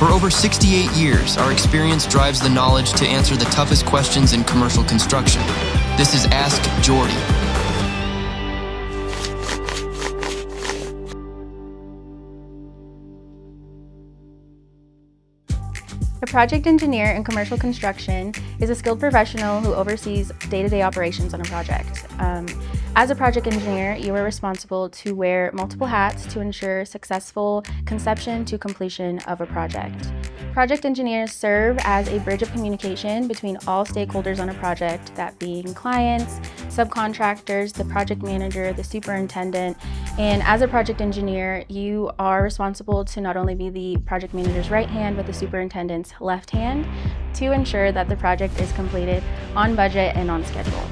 For over 68 years, our experience drives the knowledge to answer the toughest questions in commercial construction. This is Ask Jordy. A project engineer in commercial construction is a skilled professional who oversees day-to-day operations on a project. As a project engineer, you are responsible to wear multiple hats to ensure successful conception to completion of a project. Project engineers serve as a bridge of communication between all stakeholders on a project, that being clients, subcontractors, the project manager, the superintendent. And as a project engineer, you are responsible to not only be the project manager's right hand, but the superintendent's left hand to ensure that the project is completed on budget and on schedule.